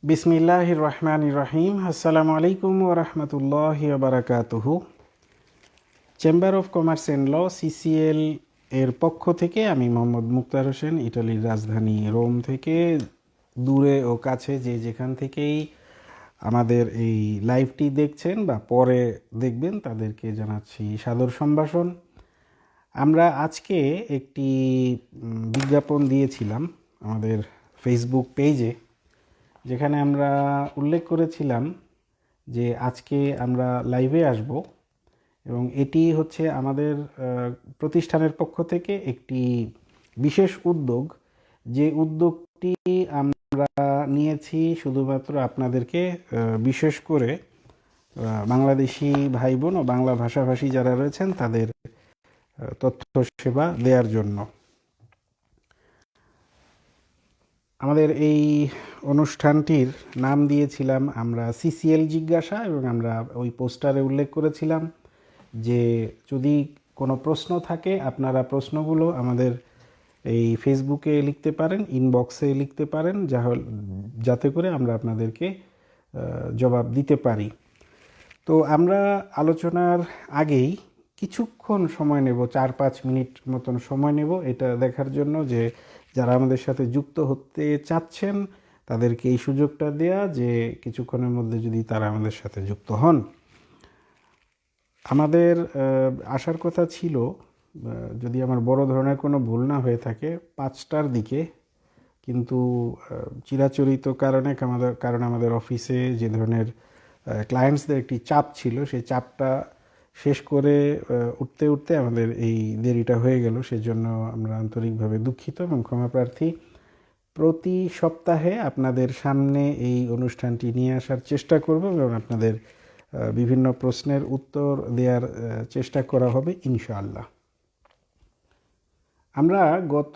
বিসমিল্লাহির রহমানির রহিম। আসসালামু আলাইকুম ওয়া রাহমাতুল্লাহি ওয়া বারাকাতুহু। চেম্বার অফ কমার্স অ্যান্ড ল সিসিএল এর পক্ষ থেকে আমি মোহাম্মদ মুক্তার হোসেন, ইটালির রাজধানী রোম থেকে দূরে ও কাছে যে যেখান থেকেই আমাদের এই লাইভটি দেখছেন বা পরে দেখবেন তাদেরকে জানাচ্ছি সাদর সম্ভাষণ। আমরা আজকে একটি বিজ্ঞাপন দিয়েছিলাম আমাদের ফেসবুক পেজে, যেখানে আমরা উল্লেখ করেছিলাম যে আজকে আমরা লাইভে আসব এবং এটি হচ্ছে আমাদের প্রতিষ্ঠানের পক্ষ থেকে একটি বিশেষ উদ্যোগ। যে উদ্যোগটি আমরা নিয়েছি শুধুমাত্র আপনাদেরকে বিশেষ করে বাংলাদেশি ভাই বোন ও বাংলা ভাষাভাষী যারা রয়েছেন তাদের তথ্য সেবা দেওয়ার জন্য। আমাদের এই অনুষ্ঠানটির নাম দিয়েছিলাম আমরা সিসিএল জিজ্ঞাসা, এবং আমরা ওই পোস্টারে উল্লেখ করেছিলাম যে যদি কোনো প্রশ্ন থাকে আপনারা প্রশ্নগুলো আমাদের এই ফেসবুকে লিখতে পারেন, ইনবক্সে লিখতে পারেন, যাতে করে আমরা আপনাদেরকে জবাব দিতে পারি। তো আমরা আলোচনার আগেই কিছুক্ষণ সময় নেব, 4-5 মিনিট মতন সময় নেব এটা দেখার জন্য যে যারা আমাদের সাথে যুক্ত হতে চাচ্ছেন তাদেরকে এই সুযোগটা দেয়া যে কিছুক্ষণের মধ্যে যদি তারা আমাদের সাথে যুক্ত হন। আমাদের আসার কথা ছিল, যদি আমার বড় ধরনের কোনো ভুল না হয়ে থাকে, 5টার দিকে, কিন্তু চিরাচরিত কারণে আমাদের অফিসে যে ধরনের ক্লায়েন্টসদের একটি চাপ ছিল, সেই চাপটা শেষ করে উঠতে উঠতে আমাদের এই দেরিটা হয়ে গেল। সেজন্য আমরা আন্তরিকভাবে দুঃখিত এবং ক্ষমাপ্রার্থী। প্রতি সপ্তাহে আপনাদের সামনে এই অনুষ্ঠানটি নিয়ে আসার চেষ্টা করব এবং আপনাদের বিভিন্ন প্রশ্নের উত্তর দেওয়ার চেষ্টা করা হবে ইনশাআল্লাহ। আমরা গত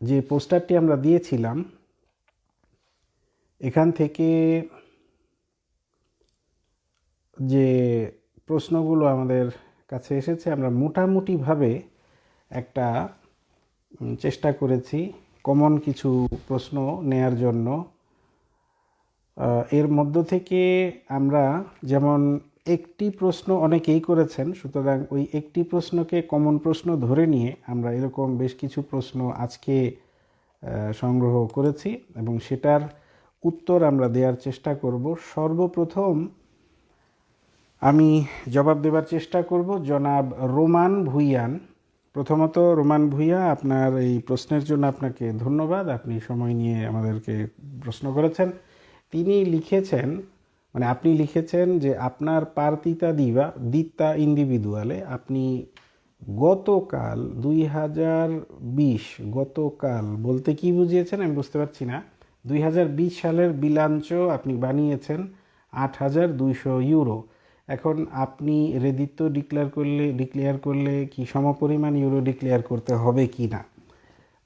যে পোস্টারটি আমরা দিয়েছিলাম এখান থেকে যে প্রশ্নগুলো আমাদের কাছে এসেছে, আমরা মোটামুটিভাবে একটা চেষ্টা করেছি কমন কিছু প্রশ্ন নেয়ার জন্য। এর মধ্য থেকে আমরা যেমন একটি প্রশ্ন অনেকেই করেছেন, সুতরাং ওই একটি প্রশ্নকে কমন প্রশ্ন ধরে নিয়ে আমরা এরকম বেশ কিছু প্রশ্ন আজকে সংগ্রহ করেছি এবং সেটার উত্তর আমরা দেওয়ার চেষ্টা করব। সর্বপ্রথম আমি জবাব দেওয়ার চেষ্টা করব জনাব রোমান ভুঁইয়ান। প্রথমত রোমান ভুঁইয়া, আপনার এই প্রশ্নের জন্য আপনাকে ধন্যবাদ। আপনি সময় নিয়ে আমাদেরকে প্রশ্ন করেছেন। তিনি লিখেছেন, মানে আপনি লিখেছেন যে আপনার পার্তিতা দিত্তা ইন্ডিভিদুয়ালে আপনি গতকাল 2020, গতকাল বলতে কি বুঝিয়েছেন আমি বুঝতে পারছি না, 2020 সালের বিলাঞ্চ আপনি বানিয়েছেন 8,200 ইউরো। এখন আপনি রেদিত্ব ডিক্লেয়ার করলে কি সমপরিমাণ ইউরো ডিক্লেয়ার করতে হবে কি না?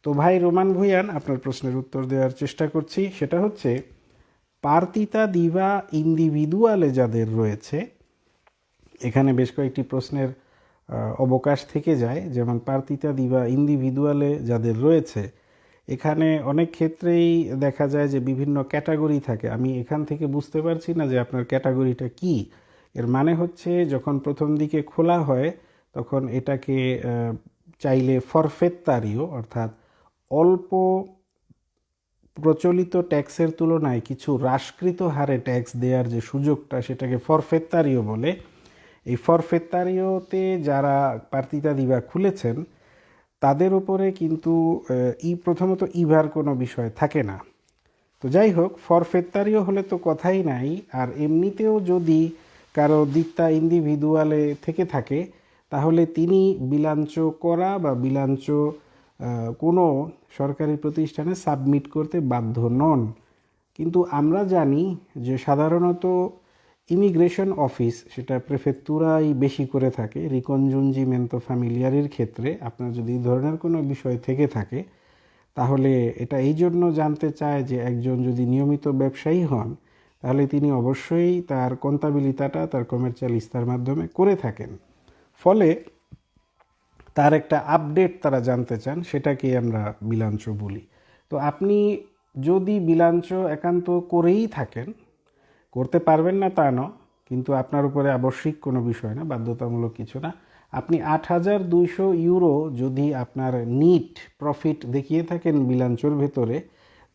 তো ভাই রোমান ভুঁইয়ান, আপনার প্রশ্নের উত্তর দেওয়ার চেষ্টা করছি। সেটা হচ্ছে পার্তিতা দিভা ইন্ডিভিদুয়ালে যাদের রয়েছে, এখানে বেশ কয়েকটি প্রশ্নের অবকাশ থেকে যায়। যেমন পার্তিতা দিভা ইন্ডিভিদুয়ালে যাদের রয়েছে, এখানে অনেক ক্ষেত্রেই দেখা যায় যে বিভিন্ন ক্যাটাগরি থাকে। আমি এখান থেকে বুঝতে পারছি না যে আপনার ক্যাটাগরিটা কি। এর মানে হচ্ছে যখন প্রথম দিকে খোলা হয় তখন এটাকে চাইলে ফরফেত্তারিও, অর্থাৎ অল্প প্রচলিত ট্যাক্সের তুলনায় কিছু হ্রাসকৃত হারে ট্যাক্স দেওয়ার যে সুযোগটা, সেটাকে ফরফেত্তারিও বলে। এই ফরফেত্তারিওতে যারা পার্তিতা দিবা খুলেছেন তাদের উপরে কিন্তু প্রথমত ইভার কোনো বিষয় থাকে না। তো যাই হোক, ফরফেত্তারিও হলে তো কথাই নাই। আর এমনিতেও যদি কারো দিত্তা ইন্ডিভিদুয়ালে থেকে থাকে তাহলে তিনি বিলাঞ্চ করা বা বিলাঞ্চ কোনো সরকারি প্রতিষ্ঠানে সাবমিট করতে বাধ্য নন। কিন্তু আমরা জানি যে সাধারণত ইমিগ্রেশন অফিস, সেটা প্রেফেক্তুরাই বেশি করে থাকে, রিকনজুনজিমেন্তো ফ্যামিলিয়ারির ক্ষেত্রে আপনার যদি এই ধরনের কোনো বিষয় থেকে থাকে তাহলে এটা এই জন্য জানতে চায় যে একজন যদি নিয়মিত ব্যবসায়ী হন তাহলে তিনি অবশ্যই তার কন্তাবিলিতাটা তার কমার্শিয়াল ইস্তার মাধ্যমে করে থাকেন। ফলে তার একটা আপডেট তারা জানতে চান, সেটাকেই আমরা বিলাঞ্চ বলি। তো আপনি যদি বিলাঞ্চ একান্ত করেই থাকেন, করতে পারবেন না তা নয়, কিন্তু আপনার উপরে আবশ্যিক কোনো বিষয় না, বাধ্যতামূলক কিছু না। আপনি 8,200 ইউরো যদি আপনার নিট প্রফিট দেখিয়ে থাকেন বিলাঞ্চর ভেতরে,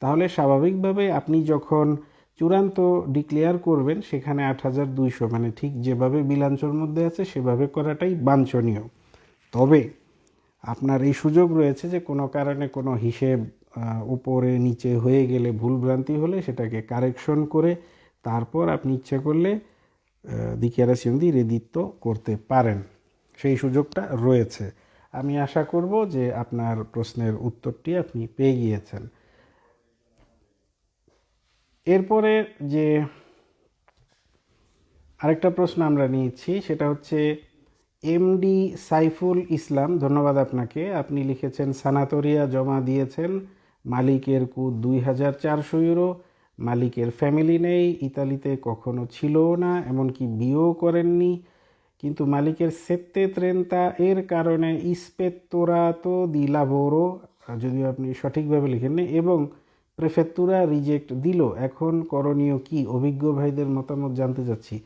তাহলে স্বাভাবিকভাবে আপনি যখন চূড়ান্ত ডিক্লেয়ার করবেন সেখানে 8,200 মানে ঠিক যেভাবে বিলাঞ্চর মধ্যে আছে সেভাবে করাটাই বাঞ্ছনীয়। তবে আপনার এই সুযোগ রয়েছে যে কোনো কারণে কোনো হিসেব উপরে নিচে হয়ে গেলে, ভুলভ্রান্তি হলে সেটাকে কারেকশন করে তারপর আপনি ইচ্ছে করলে dichiarazione di reddito করতে পারেন, সেই সুযোগটা রয়েছে। আমি আশা করব যে আপনার প্রশ্নের উত্তরটি আপনি পেয়ে গিয়েছেন। এরপরে যে আরেকটা প্রশ্ন আমরা নিয়েছি সেটা হচ্ছে এমডি সাইফুল ইসলাম, ধন্যবাদ আপনাকে। আপনি লিখেছেন সানাতোরিয়া জমা দিয়েছেন, মালিকের কুদ 2,400 ইউরো, মালিকের ফ্যামিলি নেই, ইতালিতে কখনো ছিলও না, এমনকি বিয়েও করেননি, কিন্তু মালিকের সেত্তে ত্রেন্তা এর কারণে ইস্পেত্তোরাতো দি লাভোরো, যদিও আপনি সঠিকভাবে লিখেননি, এবং প্রেফেত্তুরা রিজেক্ট দিল। এখন করণীয় কি? অভিজ্ঞ ভাইদের মতামত জানতে চাচ্ছি।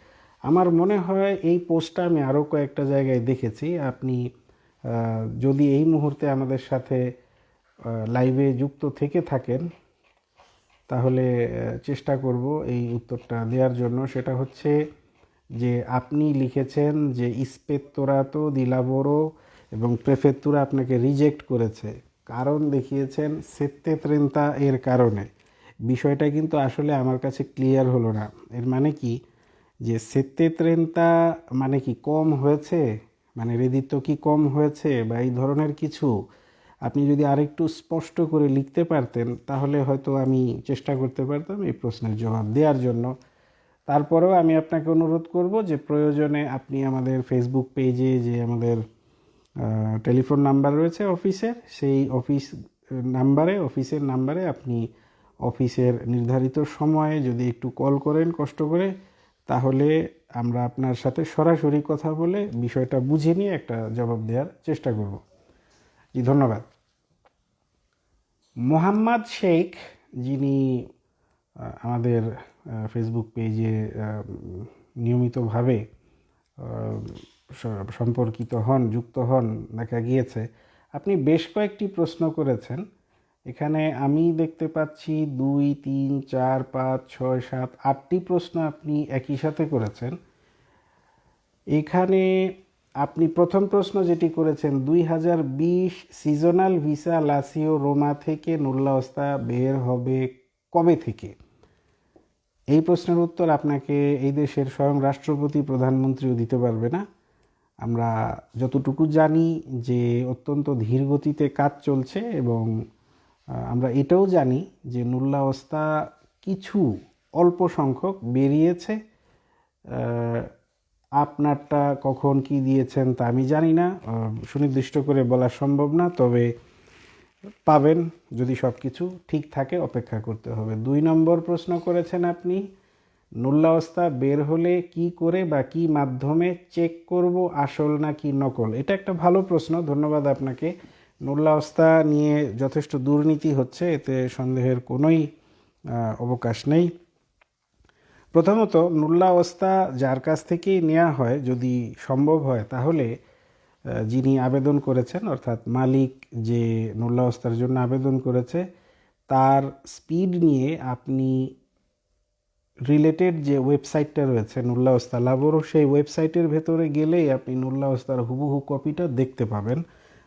আমার মনে হয় এই পোস্টটা আমি আরও কয়েকটা জায়গায় দেখেছি। আপনি যদি এই মুহূর্তে আমাদের সাথে লাইভে যুক্ত থেকে থাকেন তাহলে চেষ্টা করব এই উত্তরটা দেওয়ার জন্য। সেটা হচ্ছে যে আপনি লিখেছেন যে ইস্পেত্তোরাতো দি লাভোরো এবং প্রেফেত্তুরা আপনাকে রিজেক্ট করেছে, কারণ দেখিয়েছেন সেত্তে ত্রেন্তা এর কারণে। বিষয়টা কিন্তু আসলে আমার কাছে ক্লিয়ার হলো না। এর মানে কি যে সেত্তে ত্রেন্তা মানে কি কম হয়েছে, মানে রেদিত্ব কি কম হয়েছে বা এই ধরনের কিছু? আপনি যদি আরেকটু স্পষ্ট করে লিখতে পারতেন তাহলে হয়তো আমি চেষ্টা করতে পারতাম এই প্রশ্নের জবাব দেওয়ার জন্য। তারপরেও আমি আপনাকে অনুরোধ করব যে প্রয়োজনে আপনি আমাদের ফেসবুক পেজে যে আমাদের টেলিফোন নাম্বার রয়েছে অফিসের, সেই অফিসের নাম্বারে আপনি অফিসের নির্ধারিত সময়ে যদি একটু কল করেন কষ্ট করে, তাহলে আমরা আপনার সাথে সরাসরি কথা বলে বিষয়টা বুঝে নিয়ে একটা জবাব দেওয়ার চেষ্টা করব। জি, ধন্যবাদ। মোহাম্মদ শেখ, যিনি আমাদের ফেসবুক পেজে নিয়মিতভাবে সম্পর্কিত হন, যুক্ত হন দেখা গিয়েছে, আপনি বেশ কয়েকটি প্রশ্ন করেছেন। এখানে আমি দেখতে পাচ্ছি 2, 3, 4, 5, 6, 7, 8টি প্রশ্ন আপনি একই সাথে করেছেন। এখানে আপনি প্রথম প্রশ্ন যেটি করেছেন 2020 সিজনাল ভিসা লাসিও রোমা থেকে নুল্লা ওস্তা বের হবে কবে থেকে? এই প্রশ্নের উত্তর আপনাকে এই দেশের স্বয়ং রাষ্ট্রপতি প্রধানমন্ত্রীও দিতে পারবে না। আমরা যতটুকু জানি যে অত্যন্ত ধীর গতিতে কাজ চলছে, এবং আমরা এটাও জানি যে নুল্লা ওস্তা কিছু অল্প সংখ্যক বেরিয়েছে। আপনারটা কখন কি দিয়েছেন তা আমি জানি না, সুনির্দিষ্ট করে বলা সম্ভব না, তবে পাবেন যদি সব কিছু ঠিক থাকে। অপেক্ষা করতে হবে। 2 নম্বর প্রশ্ন করেছেন আপনি, নুল্লা ওস্তা বের হলে কি করে বা কি মাধ্যমে চেক করব আসল নাকি নকল? এটা একটা ভালো প্রশ্ন, ধন্যবাদ আপনাকে। নুল্লা ওস্তা নিয়ে যথেষ্ট দুর্নীতি হচ্ছে, এতে সন্দেহের কোনোই অবকাশ নেই। প্রথমত, নুল্লা ওস্তা যার কাছ থেকেই নেওয়া হয়, যদি সম্ভব হয় তাহলে যিনি আবেদন করেছেন, অর্থাৎ মালিক যে নুল্লা ওস্তার জন্য আবেদন করেছে, তার স্পিড নিয়ে আপনি রিলেটেড যে ওয়েবসাইটটা রয়েছে নুল্লা ওস্তা লাভোরো, সেই ওয়েবসাইটের ভেতরে গেলেই আপনি নুল্লা ওস্তার হুবহু কপিটা দেখতে পাবেন।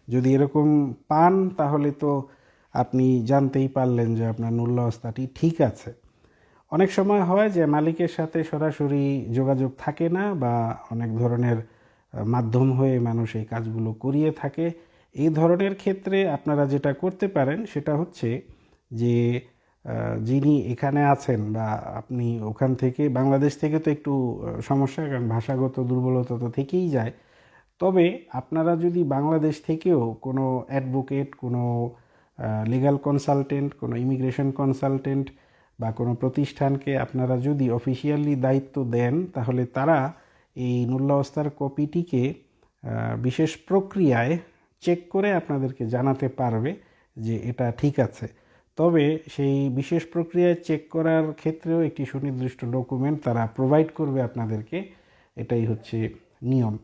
যদি এরকম পান তাহলে তো আপনি জানতেই পারলেন যে আপনার নুল্লা ওস্তাটি ঠিক আছে। অনেক সময় হয় যে মালিকের সাথে সরাসরি যোগাযোগ থাকে না, বা অনেক ধরনের মাধ্যম হয়ে মানুষ এই কাজগুলো করিয়ে থাকে। এই ধরনের ক্ষেত্রে আপনারা যেটা করতে পারেন সেটা হচ্ছে যে যিনি এখানে আছেন বা আপনি ওখান থেকে, বাংলাদেশ থেকে তো একটু সমস্যা, কারণ ভাষাগত দুর্বলতা তো থেকেই যায়। তবে আপনারা যদি বাংলাদেশ থেকেও কোনো অ্যাডভোকেট, কোনো লিগ্যাল কনসালটেন্ট, কোনো ইমিগ্রেশন কনসালটেন্ট বা কোনো প্রতিষ্ঠানকে আপনারা যদি অফিসিয়ালি দায়িত্ব দেন, তাহলে তারা এই নুল্লা ওস্তার কপিটিকে বিশেষ প্রক্রিয়ায় চেক করে আপনাদেরকে জানাতে পারবে যে এটা ঠিক আছে। তবে সেই বিশেষ প্রক্রিয়ায় চেক করার ক্ষেত্রেও একটি সুনির্দিষ্ট ডকুমেন্ট তারা প্রোভাইড করবে আপনাদেরকে, এটাই হচ্ছে নিয়ম।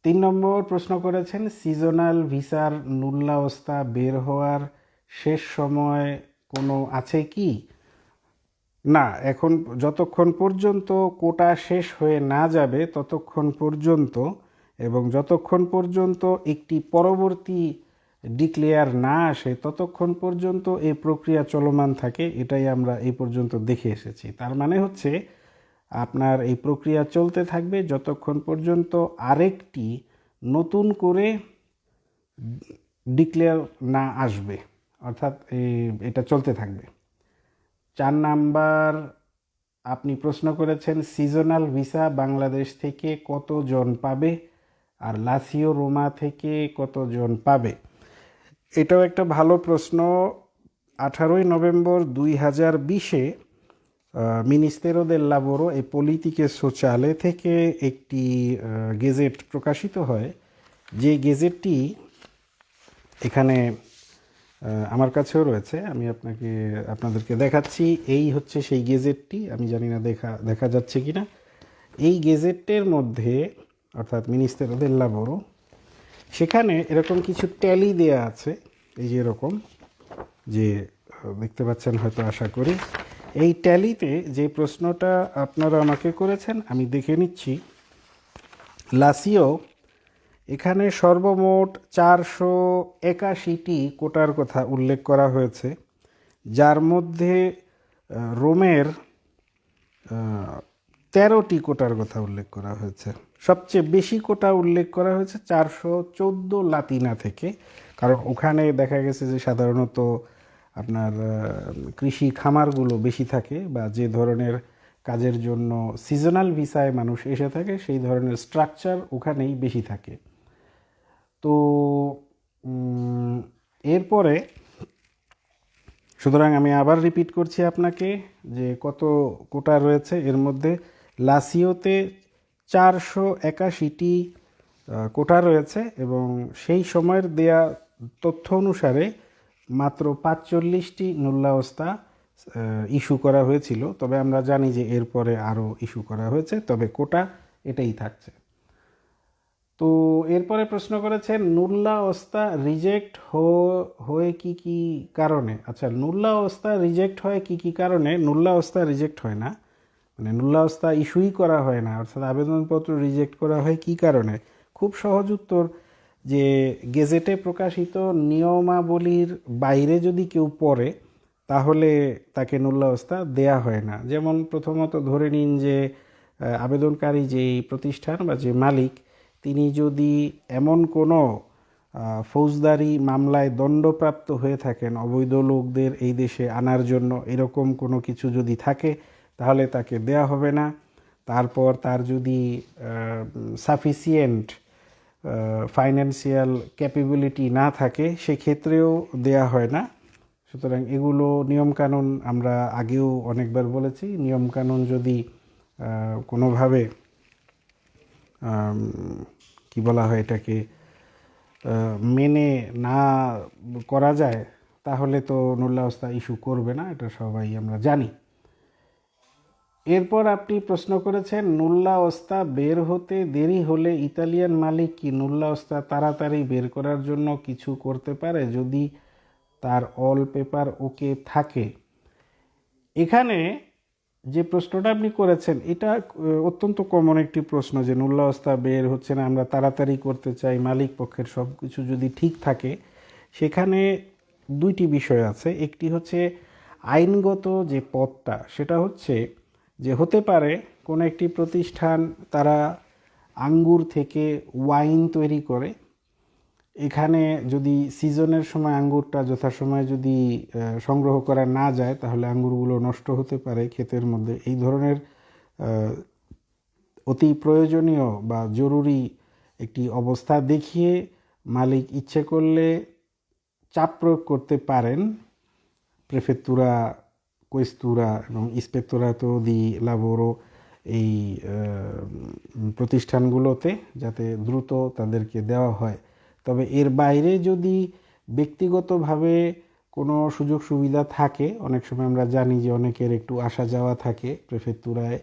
3 নম্বর প্রশ্ন করেছেন, সিজনাল ভিসার নুল্লাবস্থা বের হওয়ার শেষ সময় কোনো আছে কি? না, এখন যতক্ষণ পর্যন্ত কোটা শেষ হয়ে না যাবে ততক্ষণ পর্যন্ত, এবং যতক্ষণ পর্যন্ত একটি পরবর্তী ডিক্লেয়ার না আসে ততক্ষণ পর্যন্ত এই প্রক্রিয়া চলমান থাকে। এটাই আমরা এই পর্যন্ত দেখে এসেছি। তার মানে হচ্ছে আপনার এই প্রক্রিয়া চলতে থাকবে যতক্ষণ পর্যন্ত আরেকটি নতুন করে ডিক্লেয়ার না আসবে, অর্থাৎ এটা চলতে থাকবে। 4 নাম্বার আপনি প্রশ্ন করেছেন, সিজনাল ভিসা বাংলাদেশ থেকে কতজন পাবে আর লাসিও রোমা থেকে কতজন পাবে? এটাও একটা ভালো প্রশ্ন। 18 November 2020-এ মিনিস্টেরো del Lavoro e Politiche Sociali থেকে একটি গেজেট প্রকাশিত হয়, যে গেজেটটি এখানে আমার কাছেও রয়েছে, আমি আপনাদেরকে দেখাচ্ছি। এই হচ্ছে সেই গেজেটটি, আমি জানি না দেখা যাচ্ছে কি না। এই গেজেটের মধ্যে, অর্থাৎ মিনিস্টেরো del Lavoro, সেখানে এরকম কিছু ট্যালি দেয়া আছে, এই যে এরকম, যে দেখতে পাচ্ছেন হয়তো আশা করি। এই ট্যালিতে যে প্রশ্নটা আপনারা আমাকে করেছেন আমি দেখে নিচ্ছি। লাসিও, এখানে সর্বমোট 481টি কোটার কথা উল্লেখ করা হয়েছে, যার মধ্যে রোমের 13টি কোটার কথা উল্লেখ করা হয়েছে। সবচেয়ে বেশি কোটা উল্লেখ করা হয়েছে 414 লাতিনা থেকে, কারণ ওখানে দেখা গেছে যে সাধারণত আপনার কৃষি খামারগুলো বেশি থাকে, বা যে ধরনের কাজের জন্য সিজনাল ভিসায় মানুষ এসে থাকে সেই ধরনের স্ট্রাকচার ওখানেই বেশি থাকে। তো এরপরে, সুতরাং আমি আবার রিপিট করছি আপনাকে যে কত কোটা রয়েছে। এর মধ্যে লাসিওতে 481টি কোটা রয়েছে, এবং সেই সময়ের দেয়া তথ্য অনুসারে মাত্র 45টি নুল্লাবস্থা ইস্যু করা হয়েছিল। তবে আমরা জানি যে এরপরে আরও ইস্যু করা হয়েছে, তবে কোটা এটাই থাকছে। তো এরপরে প্রশ্ন করেছেন, নুল্লাবস্থা রিজেক্ট হয়ে কি কি কারণে? আচ্ছা, নুল্লাবস্থা রিজেক্ট হয় কি কি কারণে? নুল্লাবস্থা রিজেক্ট হয় না, মানে নুল্লাবস্থা ইস্যুই করা হয় না, অর্থাৎ আবেদনপত্র রিজেক্ট করা হয় কি কারণে? খুব সহজ উত্তর, যে গেজেটে প্রকাশিত নিয়মাবলীর বাইরে যদি কেউ পড়ে তাহলে তাকে নুল্লাবস্থা দেয়া হয় না। যেমন প্রথমত ধরে নিন যে আবেদনকারী যেই প্রতিষ্ঠান বা যে মালিক, তিনি যদি এমন কোনো ফৌজদারি মামলায় দণ্ডপ্রাপ্ত হয়ে থাকেন, অবৈধ লোকদের এই দেশে আনার জন্য এরকম কোনো কিছু যদি থাকে, তাহলে তাকে দেয়া হবে না। তারপর তার যদি সাফিসিয়েন্ট ফাইন্যান্সিয়াল ক্যাপেবিলিটি না থাকে সেক্ষেত্রেও দেয়া হয় না। সুতরাং এগুলো নিয়মকানুন, আমরা আগেও অনেকবার বলেছি, নিয়মকানুন যদি কোনোভাবে কি বলা হয় এটাকে মেনে না করা যায় তাহলে তো নুল্লাবস্থা ইস্যু করবে না, এটা সবাই আমরা জানি। এরপর আপনি প্রশ্ন করেছেন, নুল্লাবস্থা বের হতে দেরি হলে ইতালিয়ান মালিক কি নুল্লাবস্থা তাড়াতাড়ি বের করার জন্য কিছু করতে পারে যদি তার অল পেপার ওকে থাকে? এখানে যে প্রশ্নটা আপনি করেছেন এটা অত্যন্ত কমন একটি প্রশ্ন, যে নুল্লাবস্থা বের হচ্ছে না, আমরা তাড়াতাড়ি করতে চাই, মালিক পক্ষের সব কিছু যদি ঠিক থাকে। সেখানে দুইটি বিষয় আছে। একটি হচ্ছে আইনগত যে পথটা, সেটা হচ্ছে যে হতে পারে কোনো একটি প্রতিষ্ঠান তারা আঙ্গুর থেকে ওয়াইন তৈরি করে, এখানে যদি সিজনের সময় আঙ্গুরটা যথাসময়ে যদি সংগ্রহ করা না যায় তাহলে আঙ্গুরগুলো নষ্ট হতে পারে ক্ষেতের মধ্যে। এই ধরনের অতি প্রয়োজনীয় বা জরুরি একটি অবস্থা দেখিয়ে মালিক ইচ্ছে করলে চাপ প্রয়োগ করতে পারেন প্রেফেত্তুরা, কোয়েস্তুরা এবং ইস্পেক্টোরাতো দি লাবোরো এই প্রতিষ্ঠানগুলোতে, যাতে দ্রুত তাদেরকে দেওয়া হয়। তবে এর বাইরে যদি ব্যক্তিগতভাবে কোনো সুযোগ সুবিধা থাকে, অনেক সময় আমরা জানি যে অনেকের একটু আসা যাওয়া থাকে প্রেফেক্টুরায়,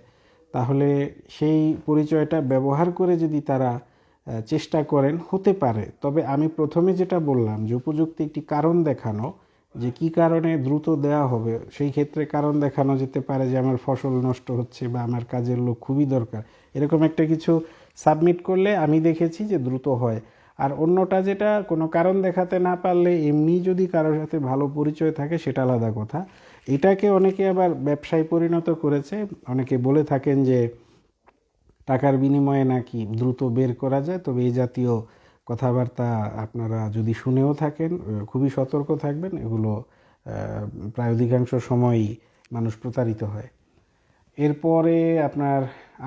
তাহলে সেই পরিচয়টা ব্যবহার করে যদি তারা চেষ্টা করেন, হতে পারে। তবে আমি প্রথমে যেটা বললাম যে উপযুক্ত একটি কারণ দেখানো, যে কি কারণে দ্রুত দেওয়া হবে, সেই ক্ষেত্রে কারণ দেখানো যেতে পারে যে আমার ফসল নষ্ট হচ্ছে বা আমার কাজের লোক খুবই দরকার, এরকম একটা কিছু সাবমিট করলে আমি দেখেছি যে দ্রুত হয়। আর অন্যটা যেটা কোনো কারণ দেখাতে না পারলে এমনি যদি কারোর সাথে ভালো পরিচয় থাকে সেটা আলাদা কথা। এটাকে অনেকে আবার ব্যবসায় পরিণত করেছে, অনেকে বলে থাকেন যে টাকার বিনিময়ে নাকি দ্রুত বের করা যায়। তবে এই জাতীয় কথাবার্তা আপনারা যদি শুনেও থাকেন, খুবই সতর্ক থাকবেন, এগুলো প্রায় অধিকাংশ সময়ই মানুষ প্রতারিত হয়। এরপরে আপনার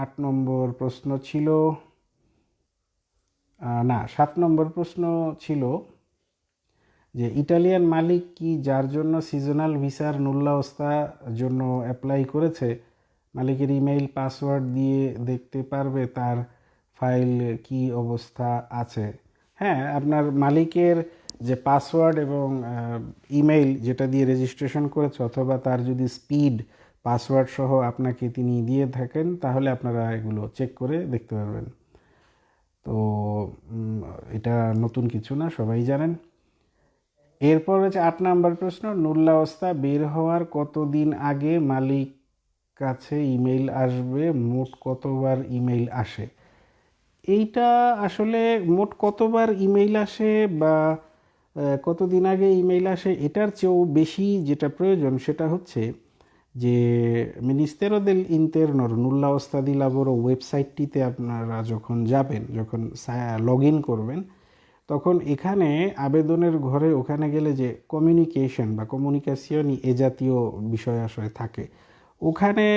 8 নম্বর প্রশ্ন ছিল, না 7 নম্বর প্রশ্ন ছিল যে ইটালিয়ান মালিক কি যার জন্য সিজনাল ভিসার নুল্লাওস্তা জন্য অ্যাপ্লাই করেছে মালিকের ইমেইল পাসওয়ার্ড দিয়ে দেখতে পারবে তার ফাইল কি অবস্থা আছে? হ্যাঁ, আপনার মালিকের যে পাসওয়ার্ড এবং ইমেইল যেটা দিয়ে রেজিস্ট্রেশন করেছে, অথবা তার যদি স্পিড পাসওয়ার্ড সহ আপনাকে তিনি দিয়ে থাকেন, তাহলে আপনারা এগুলো চেক করে দেখতে পারবেন। তো এটা নতুন কিছু না, সবাই জানেন। এরপর হচ্ছে 8 নম্বর প্রশ্ন, নুল্লাওস্তা বের হওয়ার কতদিন আগে মালিক কাছে ইমেইল আসবে, মোট কতবার ইমেইল আসে? এইটা আসলে মোট কতবার ইমেইল আসে বা কতদিন আগে ইমেইল আসে, এটার চেয়েও বেশি যেটা প্রয়োজন সেটা হচ্ছে যে মিনিস্তেরো দেল ইন্টারনোর নুল্লাওস্তা দি লাবোরো ওয়েবসাইটটিতে আপনারা যখন যাবেন, যখন লগ ইন করবেন, তখন এখানে আবেদনের ঘরে ওখানে গেলে যে কমিউনিকেশন বা কমিউনিকেশনই এ জাতীয় বিষয় আসলে থাকে, ওখানে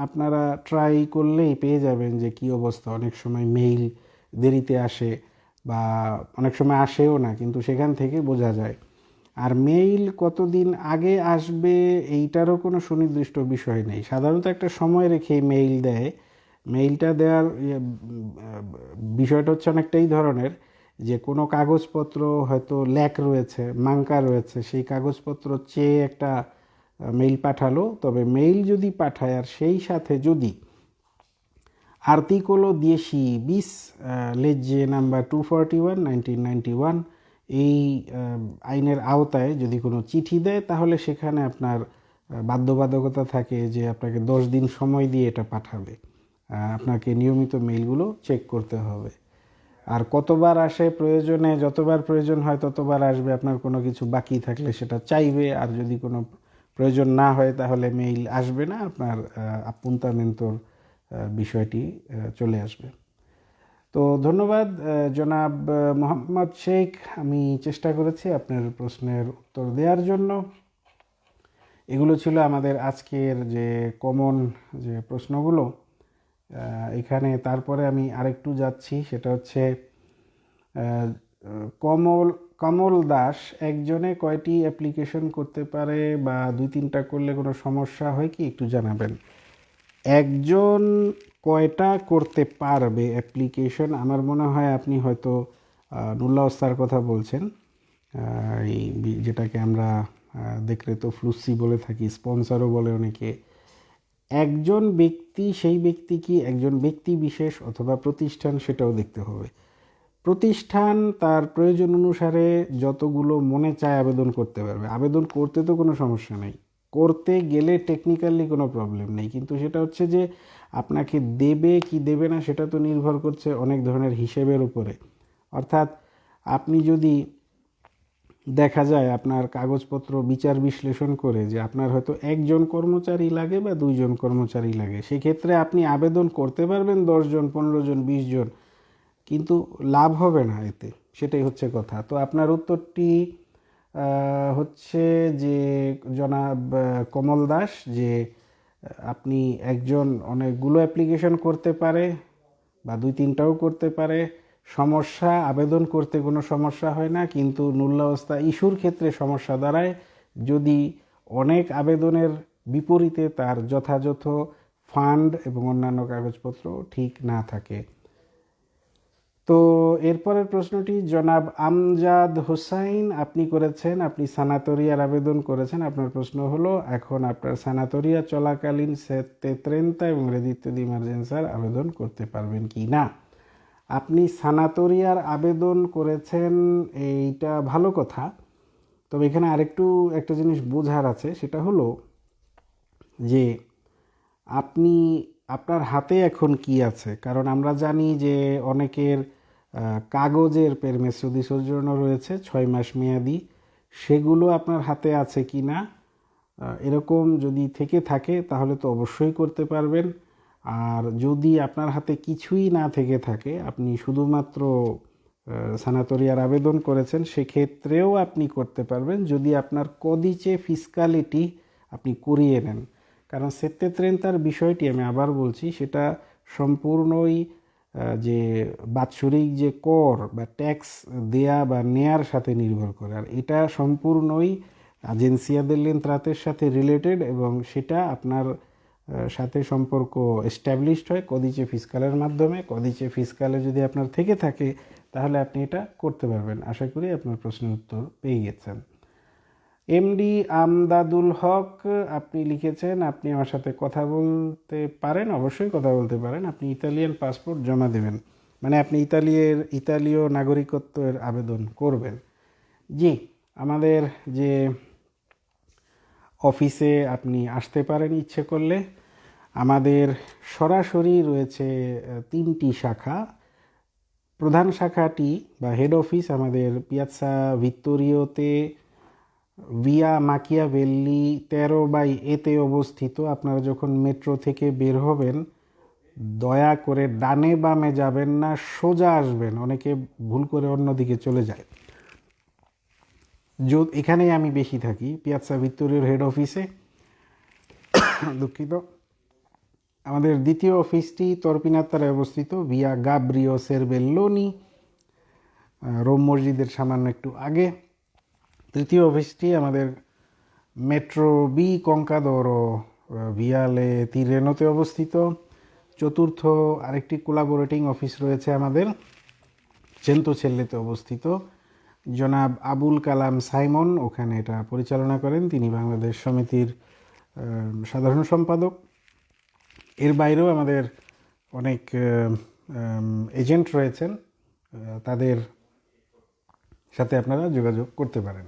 আপনারা ট্রাই করলেই পেয়ে যাবেন যে কি অবস্থা। অনেক সময় মেইল দেরিতে আসে বা অনেক সময় আসেও না, কিন্তু সেখান থেকে বোঝা যায়। আর মেইল কতদিন আগে আসবে এইটারও কোনো সুনির্দিষ্ট বিষয় নেই, সাধারণত একটা সময় রেখে মেইল দেয়। মেইলটা দেওয়ার বিষয়টা হচ্ছে অনেকটা এই ধরনের যে কোনো কাগজপত্র হয়তো ল্যাক রয়েছে, মাঙ্কা রয়েছে, সেই কাগজপত্র চেয়ে একটা মেইল পাঠালো। তবে মেইল যদি পাঠায় আর সেই সাথে যদি আর্টিকলো 10 লেজে নাম্বার 241 1991 এই আইনের আওতায় যদি কোনো চিঠি দেয়, তাহলে সেখানে আপনার বাধ্যবাধকতা থাকে যে আপনাকে 10 দিন সময় দিয়ে এটা পাঠাবে। আপনাকে নিয়মিত মেইলগুলো চেক করতে হবে। আর কতবার আসে, প্রয়োজনে যতবার প্রয়োজন হয় ততবার আসবে। আপনার কোনো কিছু বাকি থাকলে সেটা চাইবে, আর যদি কোনো প্রয়োজন না হয় তাহলে মেইল আসবে না, আপনার আপ্পুন্তামেন্তর বিষয়টি চলে আসবে। তো ধন্যবাদ জনাব মোহাম্মদ শেখ, আমি চেষ্টা করেছি আপনার প্রশ্নের উত্তর দেওয়ার জন্য। এগুলো ছিল আমাদের আজকের যে কমন যে প্রশ্নগুলো এখানে। তারপরে আমি আরেকটু যাচ্ছি, সেটা হচ্ছে কমল দাস একজনে কয়টি অ্যাপ্লিকেশন করতে পারে বা 2-3টা করলে কোনো সমস্যা হয় কি, একটু জানাবেন। একজন কয়টা করতে পারবে অ্যাপ্লিকেশন? আমার মনে হয় আপনি হয়তো নুল্লাওস্তার কথা বলছেন, এই যেটাকে আমরা দেখলে তো ফ্লুসি বলে থাকি, স্পন্সরও বলে অনেকে। একজন ব্যক্তি, সেই ব্যক্তি কি একজন ব্যক্তি বিশেষ অথবা প্রতিষ্ঠান, সেটাও দেখতে হবে। প্রতিষ্ঠান তার প্রয়োজন অনুসারে যতগুলো মনে চায় আবেদন করতে পারবে। আবেদন করতে তো কোনো সমস্যা নেই, করতে গেলে টেকনিক্যালি কোনো প্রবলেম নেই, কিন্তু সেটা হচ্ছে যে আপনাকে দেবে কি দেবে না সেটা তো নির্ভর করছে অনেক ধরনের হিসেবের উপরে। অর্থাৎ আপনি যদি দেখা যায় আপনার কাগজপত্র বিচার বিশ্লেষণ করে যে আপনার হয়তো 1জন কর্মচারী লাগে বা 2জন কর্মচারী লাগে, সেক্ষেত্রে আপনি আবেদন করতে পারবেন 10জন 15জন 20জন, কিন্তু লাভ হবে না এতে, সেটাই হচ্ছে কথা। তো আপনার উত্তরটি হচ্ছে যে জনাব কমল দাস, যে আপনি একজন অনেকগুলো অ্যাপ্লিকেশন করতে পারে বা 2-3টাও করতে পারে, সমস্যা আবেদন করতে কোনো সমস্যা হয় না, কিন্তু নুল্লাওস্তা ইস্যুর ক্ষেত্রে সমস্যা দাঁড়ায় যদি অনেক আবেদনের বিপরীতে তার যথাযথ ফান্ড এবং অন্যান্য কাগজপত্র ঠিক না থাকে। তো এরপরের প্রশ্নটি জনাব আমজাদ হোসাইন আপনি করেছেন, আপনি সানাতোরিয়ার আবেদন করেছেন। আপনার প্রশ্ন হলো, এখন আপনার সানাতোরিয়া চলাকালীন সেতে ত্রেন্তা এবং রেদিত্তো দি ইমার্জেন্সার আবেদন করতে পারবেন কি না। আপনি সানাতোরিয়ার আবেদন করেছেন, এইটা ভালো কথা। তবে এখানে আরেকটু একটা জিনিস বোঝার আছে, সেটা হলো যে আপনি আপনার হাতে এখন কি আছে। কারণ আমরা জানি যে অনেকের কাগজের পেরমেসো দি সোজোর্নো রয়েছে 6 মাস মেয়াদি, সেগুলো আপনার হাতে আছে কি না। এরকম যদি থেকে থাকে তাহলে তো অবশ্যই করতে পারবেন। আর যদি আপনার হাতে কিছুই না থেকে থাকে, আপনি শুধুমাত্র সানাতোরিয়ার আবেদন করেছেন, সেক্ষেত্রেও আপনি করতে পারবেন যদি আপনার কদিচে ফিসকালিটি আপনি করিয়ে নেন। কারণ সেত্তে ত্রেন্তার বিষয়টি আমি আবার বলছি, সেটা সম্পূর্ণই যে বাৎসরিক যে কর বা ট্যাক্স দেয়া বা নেয়ার সাথে নির্ভর করে। আর এটা সম্পূর্ণই এজেন্সিয়া দেল এন্ট্রাতের সাথে রিলেটেড, এবং সেটা আপনার সাথে সম্পর্ক এস্টাবলিশড হয় কদিচে ফিসকালের মাধ্যমে। কদিচে ফিসকালে যদি আপনার থেকে থাকে তাহলে আপনি এটা করতে পারবেন। আশা করি আপনার প্রশ্নের উত্তর পেয়ে গেছেন। এমডি আমদাদুল হক আপনি লিখেছেন, আপনি আমার সাথে কথা বলতে পারেন, অবশ্যই কথা বলতে পারেন। আপনি ইতালিয়ান পাসপোর্ট জমা দেবেন, মানে আপনি ইতালীয় নাগরিকত্বের আবেদন করবেন। জি, আমাদের যে অফিসে আপনি আসতে পারেন ইচ্ছে করলে। আমাদের সরাসরি রয়েছে 3টি শাখা। প্রধান শাখাটি বা হেড অফিস আমাদের পিয়াৎসা ভিত্তোরিওতে ভিয়া মাকিয়াভেল্লি 13/A-তে অবস্থিত। আপনারা যখন মেট্রো থেকে বের হবেন, দয়া করে ডানে বামে যাবেন না, সোজা আসবেন। অনেকে ভুল করে অন্যদিকে চলে যায়। এখানেই আমি বেশি থাকি, পিয়াৎসা ভিত্তোরিওর হেড অফিসে। দুঃখিত। আমাদের দ্বিতীয় অফিসটি তর্পিনাত্তারায় অবস্থিত, ভিয়া গাব্রিও সেরবেল্লোনি, রোম মসজিদের সামান্য একটু আগে। তৃতীয় অফিসটি আমাদের মেট্রো বি কঙ্কাদোরো ভিয়ালে তিরেনোতে অবস্থিত। চতুর্থ আরেকটি কোলাবোরেটিং অফিস রয়েছে আমাদের চেন্তোচেল্লেতে অবস্থিত। জনাব আবুল কালাম সাইমন ওখানে এটা পরিচালনা করেন, তিনি বাংলাদেশ সমিতির সাধারণ সম্পাদক। এর বাইরেও আমাদের অনেক এজেন্ট রয়েছেন, তাদের সাথে আপনারা যোগাযোগ করতে পারেন।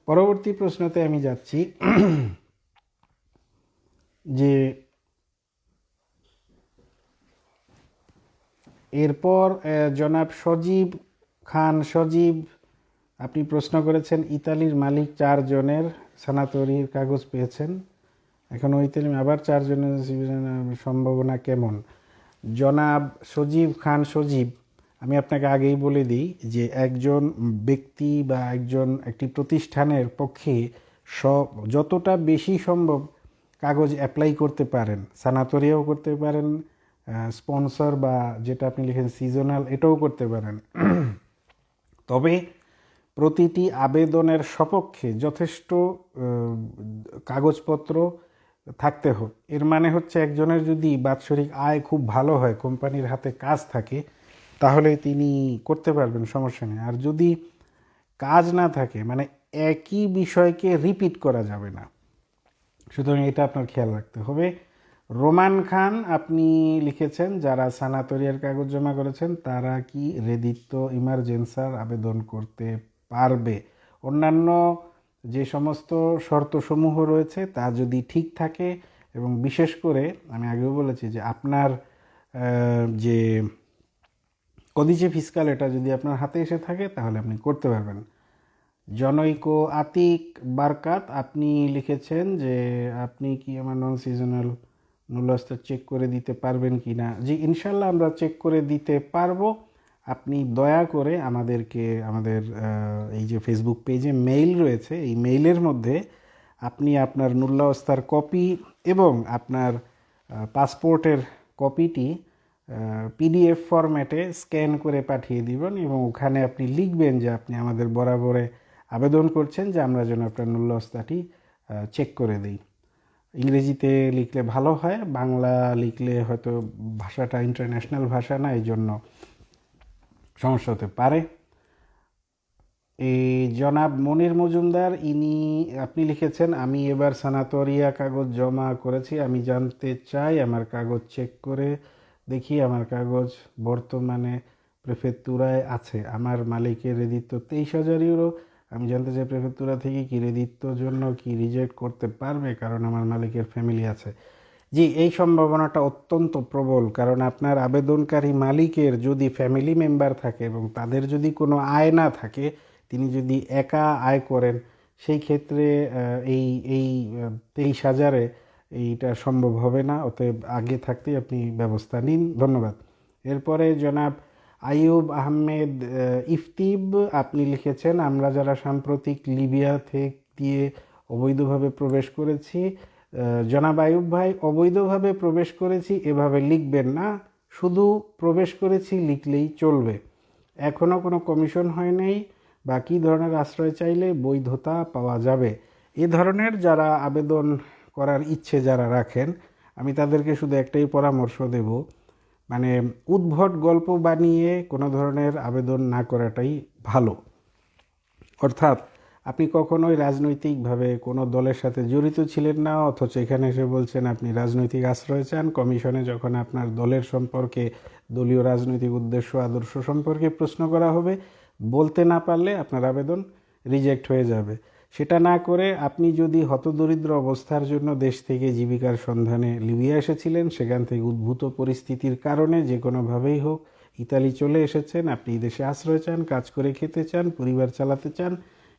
পরবর্তী প্রশ্নতে আমি যাচ্ছি যে এরপর জনাব সজীব খান সজীব আপনি প্রশ্ন করেছেন, ইতালির মালিক 4 জনের সানাতোরির কাগজ পেয়েছেন, এখনও ইতালি আবার 4 জনের সম্ভাবনা কেমন। জনাব সজীব খান সজীব, আমি আপনাকে আগেই বলে দিই যে একজন ব্যক্তি বা একটি প্রতিষ্ঠানের পক্ষে যতটা বেশি সম্ভব কাগজ অ্যাপ্লাই করতে পারেন, সানাতোরিয়াও করতে পারেন, স্পন্সর বা যেটা আপনি লিখেন সিজনাল, এটাও করতে পারেন। তবে প্রতিটি আবেদনের সপক্ষে যথেষ্ট কাগজপত্র থাকতে হবে। এর মানে হচ্ছে একজনের যদি বাৎসরিক আয় খুব ভালো হয়, কোম্পানির হাতে কাজ থাকে, তাহলে তিনি করতে পারবেন, সমস্যা নেই। আর যদি কাজ না থাকে, মানে একই বিষয়কে রিপিট করা যাবে না, সুতরাং এটা আপনার খেয়াল রাখতে হবে। রোমান খান আপনি লিখেছেন, যারা সানাতোরিয়ার কাগজ জমা করেছেন তারা কি রেদিত্তো ইমার্জেন্সার আবেদন করতে পারবে। অন্যান্য যে সমস্ত শর্তসমূহ রয়েছে তা যদি ঠিক থাকে, এবং বিশেষ করে আমি আগেও বলেছি যে আপনার যে কদিচে ফিসকাল এটা যদি আপনার হাতে এসে থাকে তাহলে আপনি করতে পারবেন। জনৈক আতিক বারকাত আপনি লিখেছেন যে আপনি কি আমার নন সিজনাল মূল্যস্তর চেক করে দিতে পারবেন কি না। জি, ইনশাল্লাহ আমরা চেক করে দিতে পারবো। আপনি দয়া করে আমাদেরকে আমাদের এই যে ফেসবুক পেজে মেইল রয়েছে, এই মেইলের মধ্যে আপনি আপনার নুল্লাস্তার কপি এবং আপনার পাসপোর্টের কপিটি পিডিএফ ফরম্যাটে স্ক্যান করে পাঠিয়ে দিবেন, এবং ওখানে আপনি লিখবেন যে আপনি আমাদের বরাবরে আবেদন করছেন যে আমরা যেন আপনার নুল্লাস্তাটি চেক করে দিই। ইংরেজিতে লিখলে ভালো হয়, বাংলা লিখলে হয়তো ভাষাটা ইন্টারন্যাশনাল ভাষা না, এই জন্য সমস্যা হতে পারে। এই জনাব মনির মজুমদার, আপনি লিখেছেন, আমি এবার সানাতোরিয়া কাগজ জমা করেছি, আমি জানতে চাই আমার কাগজ চেক করে দেখি আমার কাগজ বর্তমানে প্রেফেক্তুরায় আছে, আমার মালিকের রেদিত্ব 23,000 ইউরো। আমি জানতে চাই প্রেফেক্তুরা থেকে কি রেদিত্বর জন্য কি রিজেক্ট করতে পারবে, কারণ আমার মালিকের ফ্যামিলি আছে। জি, এই সম্ভাবনাটা অত্যন্ত প্রবল, কারণ আপনার আবেদনকারী মালিকের যদি ফ্যামিলি মেম্বার থাকে এবং তাদের যদি কোনো আয় না থাকে, তিনি যদি একা আয় করেন, সেই ক্ষেত্রে এই এই 23,000-এ এইটা সম্ভব হবে না। অতএব আগে থাকতেই আপনি ব্যবস্থা নিন। ধন্যবাদ। এরপরে জনাব আইয়ুব আহমেদ ইফতিব, আপনি লিখেছেন, আমরা যারা সাম্প্রতিক লিবিয়া থেকে দিয়ে অবৈধভাবে প্রবেশ করেছি, জনাব আইয়ুব ভাই, অবৈধভাবে প্রবেশ করেছি এভাবে লিখবেন না, শুধু প্রবেশ করেছি লিখলেই চলবে। এখনও কোনো কমিশন হয় নাই বা কী ধরনের আশ্রয় চাইলে বৈধতা পাওয়া যাবে, এ ধরনের যারা আবেদন করার ইচ্ছে যারা রাখেন, আমি তাদেরকে শুধু একটাই পরামর্শ দেব, মানে উদ্ভট গল্প বানিয়ে কোনো ধরনের আবেদন না করাটাই ভালো। অর্থাৎ আপনি কখনোই রাজনৈতিকভাবে কোনো দলের সাথে জড়িত ছিলেন না, অথচ এখানে এসে বলছেন আপনি রাজনৈতিক আশ্রয় চান। কমিশনে যখন আপনার দলের সম্পর্কে, দলীয় রাজনৈতিক উদ্দেশ্য আদর্শ সম্পর্কে প্রশ্ন করা হবে, বলতে না পারলে আপনার আবেদন রিজেক্ট হয়ে যাবে। সেটা না করে আপনি যদি হতদরিদ্র অবস্থার জন্য দেশ থেকে জীবিকার সন্ধানে লিবিয়া এসেছিলেন, সেখান থেকে উদ্ভূত পরিস্থিতির কারণে যে কোনোভাবেই হোক ইতালি চলে এসেছেন, আপনি দেশে আশ্রয় চান, কাজ করে খেতে চান, পরিবার চালাতে চান,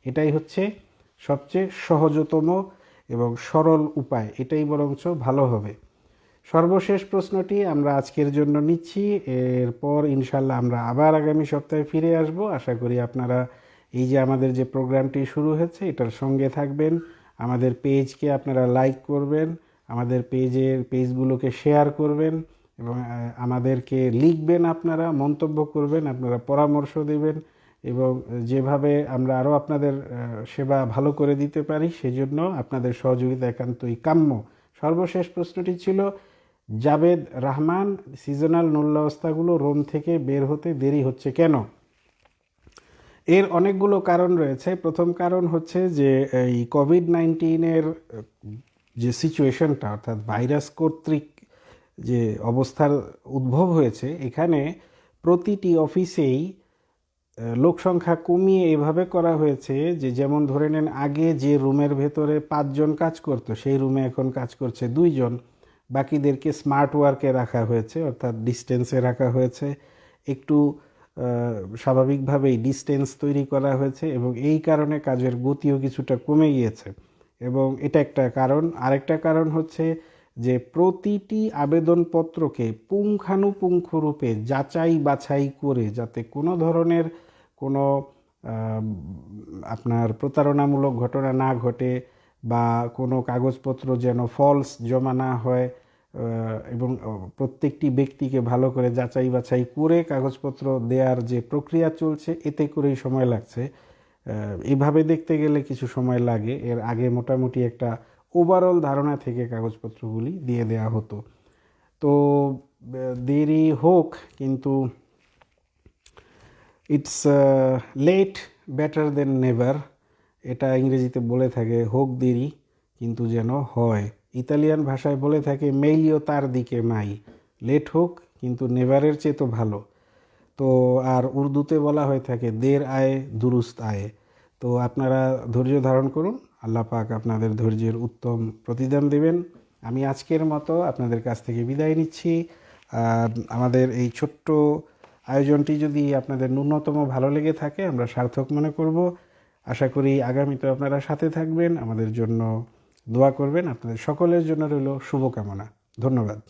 এটাই হচ্ছে সবচেয়ে সহজতম এবং সরল উপায়, এটাই বরঞ্চ ভালো হবে। সর্বশেষ প্রশ্নটি আমরা আজকের জন্য নিচ্ছি, এরপর ইনশাল্লাহ আমরা আবার আগামী সপ্তাহে ফিরে আসব। আশা করি আপনারা এই যে আমাদের যে প্রোগ্রামটি শুরু হয়েছে এটার সঙ্গে থাকবেন, আমাদের পেজকে আপনারা লাইক করবেন, আমাদের পেজগুলোকে শেয়ার করবেন এবং আমাদেরকে লিখবেন, আপনারা মন্তব্য করবেন, আপনারা পরামর্শ দেবেন এবং যেভাবে আমরা আরও আপনাদের সেবা ভালো করে দিতে পারি সেজন্য আপনাদের সহযোগিতা একান্তই কাম্য। সর্বশেষ প্রশ্নটি ছিল, জাবেদ রহমান, সিজনাল নূল্যাবস্থাগুলো রোম থেকে বের হতে দেরি হচ্ছে কেন? এর অনেকগুলো কারণ রয়েছে। প্রথম কারণ হচ্ছে যে এই কোভিড-19-এর যে সিচুয়েশনটা, অর্থাৎ ভাইরাস কর্তৃক যে অবস্থার উদ্ভব হয়েছে, এখানে প্রতিটি অফিসেই লোক সংখ্যা কমিয়ে এভাবে করা হয়েছে যে, যেমন ধরে নেন আগে যে রুমের ভেতরে 5 জন কাজ করতো সেই রুমে এখন কাজ করছে 2 জন, বাকিদেরকে স্মার্ট ওয়ার্কে রাখা হয়েছে, অর্থাৎ ডিস্টেন্সে রাখা হয়েছে, একটু স্বাভাবিকভাবেই ডিস্টেন্স তৈরি করা হয়েছে এবং এই কারণে কাজের গতিও কিছুটা কমে গিয়েছে এবং এটা একটা কারণ। আরেকটা কারণ হচ্ছে যে প্রতিটি আবেদনপত্রকে পুঙ্খানুপুঙ্খরূপে যাচাই বাছাই করে যাতে কোনো ধরনের কোনো আপনার প্রতারণামূলক ঘটনা না ঘটে বা কোনো কাগজপত্র যেন ফলস জমা না হয় এবং প্রত্যেকটি ব্যক্তিকে ভালো করে যাচাই বাছাই করে কাগজপত্র দেওয়ার যে প্রক্রিয়া চলছে, এতে করেই সময় লাগছে। এভাবে দেখতে গেলে কিছু সময় লাগে, এর আগে মোটামুটি একটা ওভারঅল ধারণা থেকে কাগজপত্রগুলি দিয়ে দেওয়া হতো। তো দেরি হোক, কিন্তু it's late better than never, এটা ইংরেজিতে বলে থাকে, হোক দেরি কিন্তু যেন হয়। ইতালিয়ান ভাষায় বলে থাকে মেইলিও তার দিকে মাই, লেট হোক কিন্তু নেভারের চেয়ে তো ভালো। তো আর উর্দুতে বলা হয়ে থাকে দের আয়ে দুরুস্ত আয়ে। তো আপনারা ধৈর্য ধারণ করুন, আল্লাহ পাক আপনাদের ধৈর্যের উত্তম প্রতিদান দেবেন। আমি আজকের মতো আপনাদের কাছ থেকে বিদায় নিচ্ছি। আমাদের এই ছোট্ট আয়োজনটি যদি আপনাদের ন্যূনতম ভালো লেগে থাকে আমরা সার্থক মনে করব। আশা করি আগামীতে আপনারা সাথে থাকবেন, আমাদের জন্য দোয়া করবেন। আপনাদের সকলের জন্য রইল শুভকামনা। ধন্যবাদ।